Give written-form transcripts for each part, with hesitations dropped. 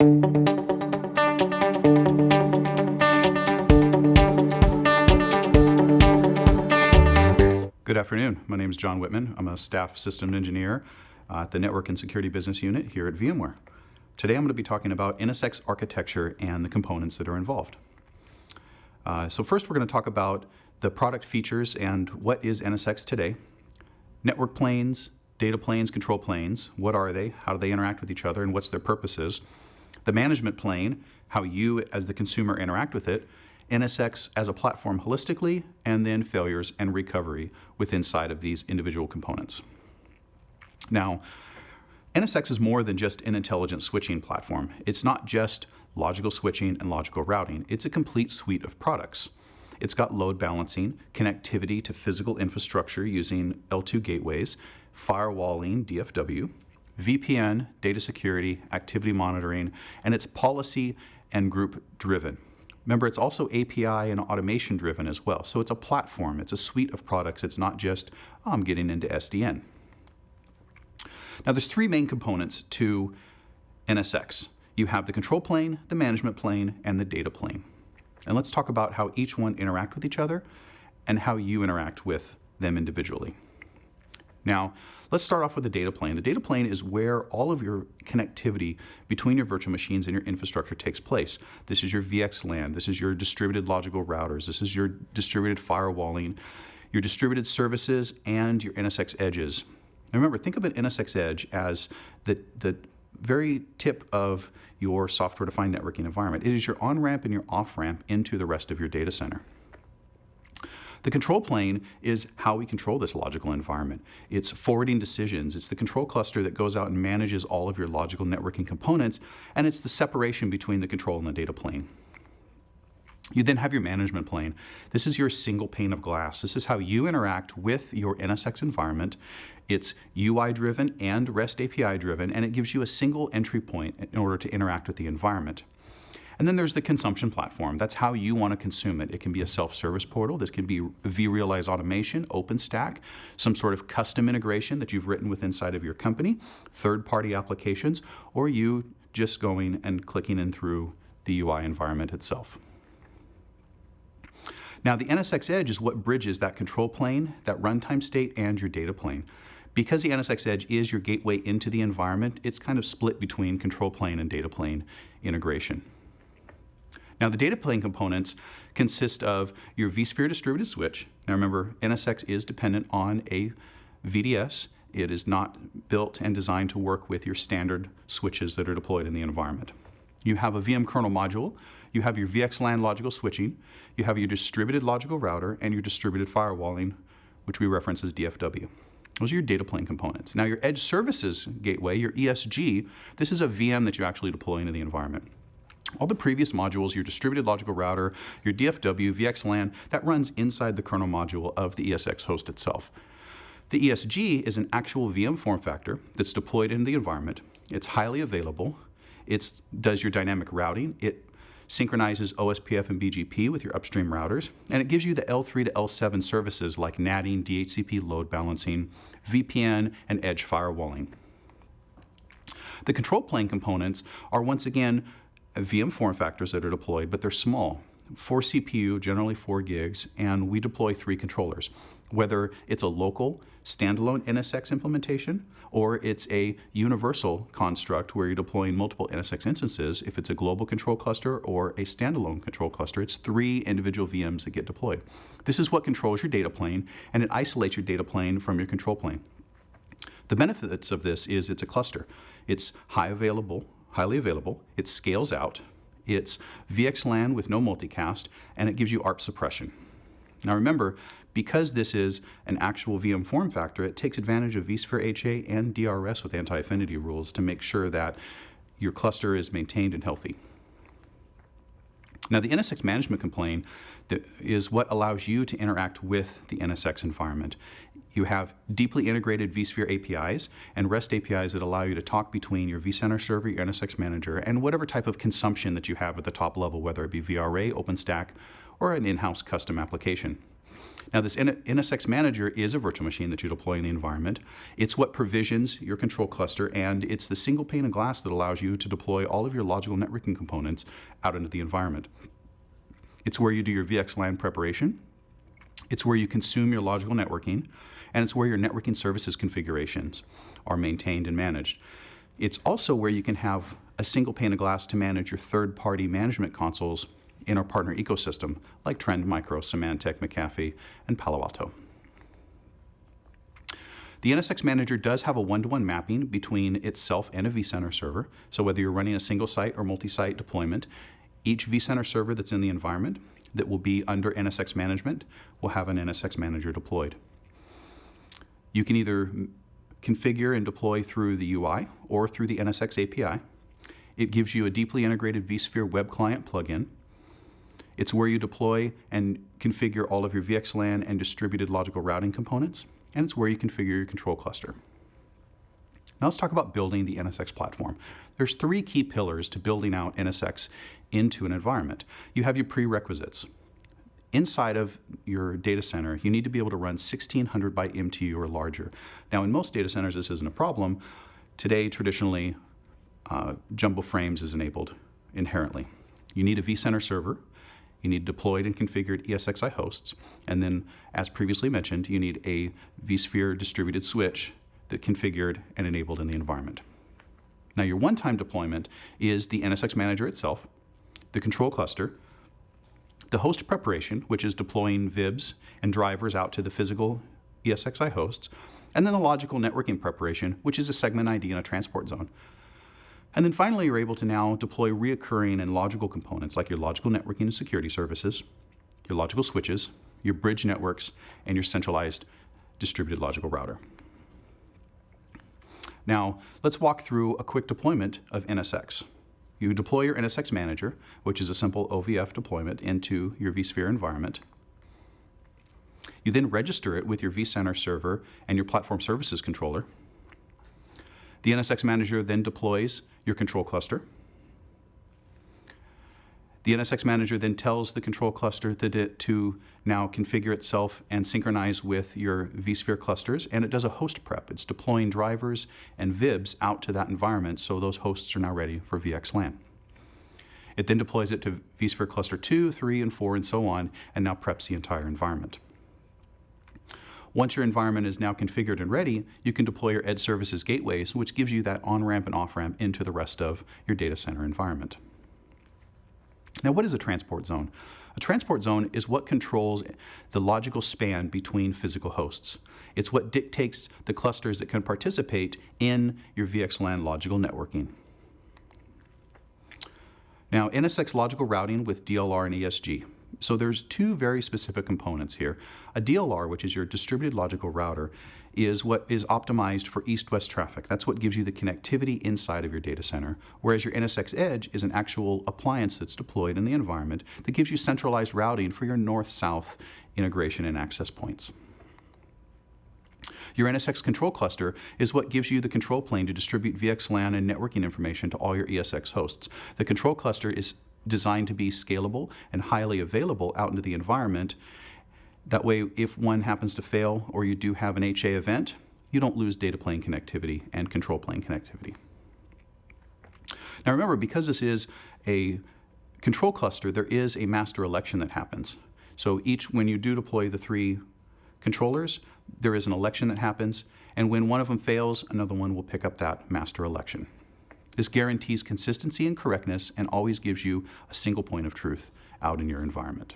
Good afternoon. My name is John Whitman. I'm a staff system engineer at the Network and Security Business Unit here at VMware. Today I'm going to be talking about NSX architecture and the components that are involved. So first we're going to talk about the product features and what is NSX today. Network planes, data planes, control planes, what are they, how do they interact with each other, and what's their purposes. The management plane, how you as the consumer interact with it. NSX as a platform holistically, and then failures and recovery inside of these individual components. Now, NSX is more than just an intelligent switching platform. It's not just logical switching and logical routing. It's a complete suite of products. It's got load balancing, connectivity to physical infrastructure using L2 gateways, firewalling, DFW, VPN, data security, activity monitoring, and it's policy and group driven. Remember, it's also API and automation driven as well. So it's a platform, it's a suite of products. It's not just, oh, I'm getting into SDN. Now there's three main components to NSX. You have the control plane, the management plane, and the data plane. And let's talk about how each one interact with each other and how you interact with them individually. Now, let's start off with the data plane. The data plane is where all of your connectivity between your virtual machines and your infrastructure takes place. This is your VXLAN, this is your distributed logical routers, this is your distributed firewalling, your distributed services, and your NSX edges. And remember, think of an NSX edge as the very tip of your software-defined networking environment. It is your on-ramp and your off-ramp into the rest of your data center. The control plane is how we control this logical environment. It's forwarding decisions. It's the control cluster that goes out and manages all of your logical networking components, and it's the separation between the control and the data plane. You then have your management plane. This is your single pane of glass. This is how you interact with your NSX environment. It's UI-driven and REST API-driven, and it gives you a single entry point in order to interact with the environment. And then there's the consumption platform. That's how you want to consume it. It can be a self-service portal. This can be vRealize automation, OpenStack, some sort of custom integration that you've written with inside of your company, third-party applications, or you just going and clicking in through the UI environment itself. Now, the NSX Edge is what bridges that control plane, that runtime state, and your data plane. Because the NSX Edge is your gateway into the environment, it's kind of split between control plane and data plane integration. Now, the data plane components consist of your vSphere distributed switch. Now remember, NSX is dependent on a VDS. It is not built and designed to work with your standard switches that are deployed in the environment. You have a VM kernel module. You have your VXLAN logical switching. You have your distributed logical router and your distributed firewalling, which we reference as DFW. Those are your data plane components. Now, your edge services gateway, your ESG, this is a VM that you actually deploy into the environment. All the previous modules, your distributed logical router, your DFW, VXLAN, that runs inside the kernel module of the ESX host itself. The ESG is an actual VM form factor that's deployed into the environment. It's highly available. It does your dynamic routing. It synchronizes OSPF and BGP with your upstream routers, and it gives you the L3 to L7 services like NATing, DHCP load balancing, VPN, and edge firewalling. The control plane components are once again VM form factors that are deployed, but they're small. 4 CPU, generally 4 gigs, and we deploy 3 controllers. Whether it's a local, standalone NSX implementation, or it's a universal construct where you're deploying multiple NSX instances, if it's a global control cluster or a standalone control cluster, it's 3 individual VMs that get deployed. This is what controls your data plane, and it isolates your data plane from your control plane. The benefits of this is it's a cluster. It's highly available, it scales out, it's VXLAN with no multicast, and it gives you ARP suppression. Now remember, because this is an actual VM form factor, it takes advantage of vSphere HA and DRS with anti-affinity rules to make sure that your cluster is maintained and healthy. Now the NSX management plane is what allows you to interact with the NSX environment. You have deeply integrated vSphere APIs and REST APIs that allow you to talk between your vCenter server, your NSX manager, and whatever type of consumption that you have at the top level, whether it be VRA, OpenStack, or an in-house custom application. Now, this NSX manager is a virtual machine that you deploy in the environment. It's what provisions your control cluster, and it's the single pane of glass that allows you to deploy all of your logical networking components out into the environment. It's where you do your VXLAN preparation. It's where you consume your logical networking, and it's where your networking services configurations are maintained and managed. It's also where you can have a single pane of glass to manage your third-party management consoles in our partner ecosystem, like Trend Micro, Symantec, McAfee, and Palo Alto. The NSX Manager does have a one-to-one mapping between itself and a vCenter server. So whether you're running a single site or multi-site deployment, each vCenter server that's in the environment that will be under NSX management will have an NSX Manager deployed. You can either configure and deploy through the UI or through the NSX API. It gives you a deeply integrated vSphere web client plugin. It's where you deploy and configure all of your VXLAN and distributed logical routing components, and it's where you configure your control cluster. Now let's talk about building the NSX platform. There's three key pillars to building out NSX into an environment. You have your prerequisites. Inside of your data center, you need to be able to run 1600 by MTU or larger. Now, in most data centers, this isn't a problem. Today, traditionally, jumbo frames is enabled inherently. You need a vCenter server. You need deployed and configured ESXi hosts. And then, as previously mentioned, you need a vSphere distributed switch that configured and enabled in the environment. Now, your one-time deployment is the NSX Manager itself, the control cluster, the host preparation, which is deploying VIBs and drivers out to the physical ESXi hosts, and then the logical networking preparation, which is a segment ID and a transport zone. And then finally, you're able to now deploy reoccurring and logical components like your logical networking and security services, your logical switches, your bridge networks, and your centralized distributed logical router. Now, let's walk through a quick deployment of NSX. You deploy your NSX Manager, which is a simple OVF deployment, into your vSphere environment. You then register it with your vCenter server and your platform services controller. The NSX Manager then deploys your control cluster. The NSX Manager then tells the control cluster to now configure itself and synchronize with your vSphere clusters, and it does a host prep. It's deploying drivers and VIBs out to that environment, so those hosts are now ready for VXLAN. It then deploys it to vSphere cluster 2, 3, and 4, and so on, and now preps the entire environment. Once your environment is now configured and ready, you can deploy your Edge Services gateways, which gives you that on-ramp and off-ramp into the rest of your data center environment. Now, what is a transport zone? A transport zone is what controls the logical span between physical hosts. It's what dictates the clusters that can participate in your VXLAN logical networking. Now, NSX logical routing with DLR and ESG. So there's two very specific components here. A DLR, which is your distributed logical router, is what is optimized for east-west traffic. That's what gives you the connectivity inside of your data center, whereas your NSX Edge is an actual appliance that's deployed in the environment that gives you centralized routing for your north-south integration and access points. Your NSX control cluster is what gives you the control plane to distribute VXLAN and networking information to all your ESX hosts. The control cluster is designed to be scalable and highly available out into the environment. That way, if one happens to fail or you do have an HA event, you don't lose data plane connectivity and control plane connectivity. Now remember, because this is a control cluster, there is a master election that happens. So when you do deploy the three controllers, there is an election that happens, and when one of them fails, another one will pick up that master election. This guarantees consistency and correctness and always gives you a single point of truth out in your environment.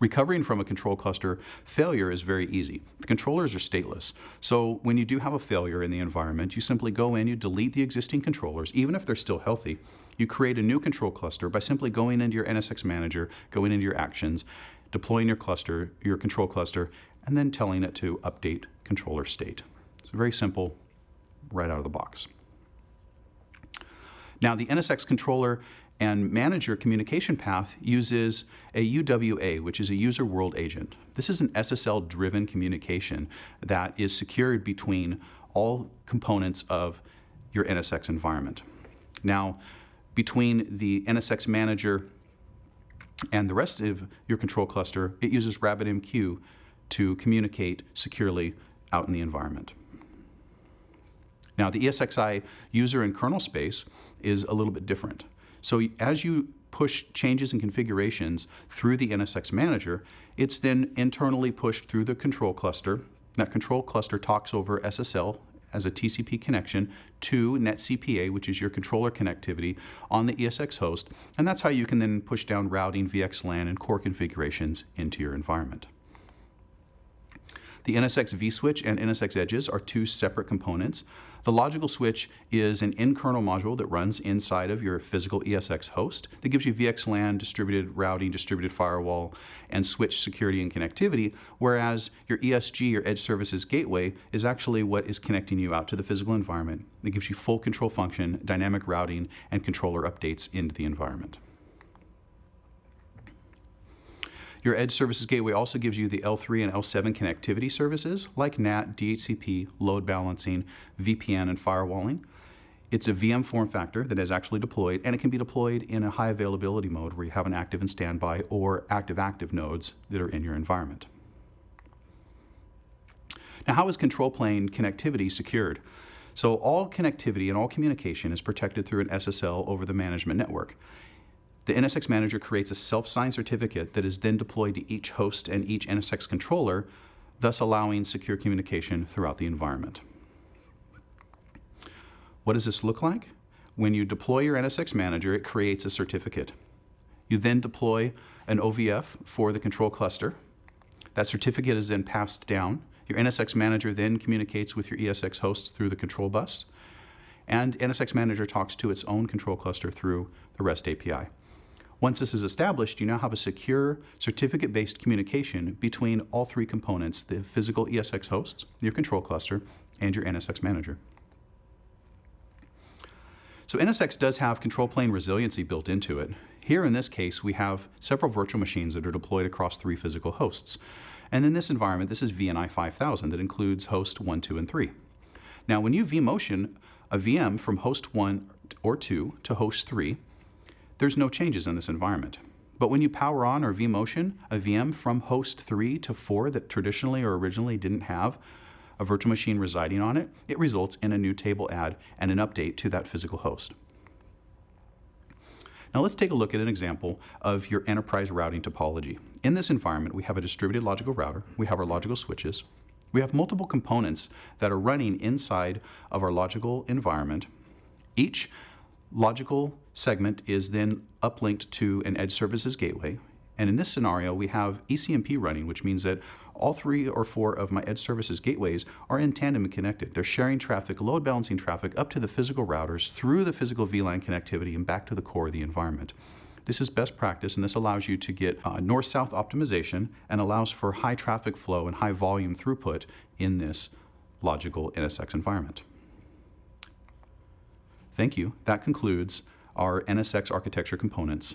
Recovering from a control cluster failure is very easy. The controllers are stateless. So when you do have a failure in the environment, you simply go in, you delete the existing controllers, even if they're still healthy. You create a new control cluster by simply going into your NSX Manager, going into your actions, deploying your cluster, your control cluster, and then telling it to update controller state. It's very simple, right out of the box. Now, the NSX controller and manager communication path uses a UWA, which is a user world agent. This is an SSL-driven communication that is secured between all components of your NSX environment. Now, between the NSX manager And the rest of your control cluster, it uses RabbitMQ to communicate securely out in the environment. Now, the ESXi user and kernel space is a little bit different. So as you push changes and configurations through the NSX manager, it's then internally pushed through the control cluster. That control cluster talks over SSL as a TCP connection to NetCPA, which is your controller connectivity on the ESX host. And that's how you can then push down routing, VXLAN, and core configurations into your environment. The NSX vSwitch and NSX edges are two separate components. The logical switch is an in-kernel module that runs inside of your physical ESX host that gives you VXLAN, distributed routing, distributed firewall, and switch security and connectivity, whereas your ESG, or Edge Services Gateway, is actually what is connecting you out to the physical environment. It gives you full control function, dynamic routing, and controller updates into the environment. Your Edge Services Gateway also gives you the L3 and L7 connectivity services like NAT, DHCP, load balancing, VPN, and firewalling. It's a VM form factor that is actually deployed, and it can be deployed in a high availability mode where you have an active and standby or active nodes that are in your environment. Now, how is control plane connectivity secured? So all connectivity and all communication is protected through an SSL over the management network. The NSX manager creates a self-signed certificate that is then deployed to each host and each NSX controller, thus allowing secure communication throughout the environment. What does this look like? When you deploy your NSX manager, it creates a certificate. You then deploy an OVF for the control cluster. That certificate is then passed down. Your NSX manager then communicates with your ESX hosts through the control bus, and NSX manager talks to its own control cluster through the REST API. Once this is established, you now have a secure certificate-based communication between all three components, the physical ESX hosts, your control cluster, and your NSX manager. So NSX does have control plane resiliency built into it. Here in this case, we have several virtual machines that are deployed across three physical hosts. And in this environment, this is VNI 5000 that includes host 1, 2, and 3. Now, when you vMotion a VM from host 1 or 2 to host 3, there's no changes in this environment. But when you power on or vMotion a VM from host 3 to 4 that traditionally or originally didn't have a virtual machine residing on it, it results in a new table add and an update to that physical host. Now let's take a look at an example of your enterprise routing topology. In this environment, we have a distributed logical router, we have our logical switches, we have multiple components that are running inside of our logical environment. Each logical segment is then uplinked to an Edge Services Gateway. And in this scenario, we have ECMP running, which means that all 3 or 4 of my Edge Services Gateways are in tandem and connected. They're sharing traffic, load balancing traffic up to the physical routers, through the physical VLAN connectivity, and back to the core of the environment. This is best practice, and this allows you to get north-south optimization and allows for high traffic flow and high volume throughput in this logical NSX environment. Thank you. That concludes our NSX architecture components.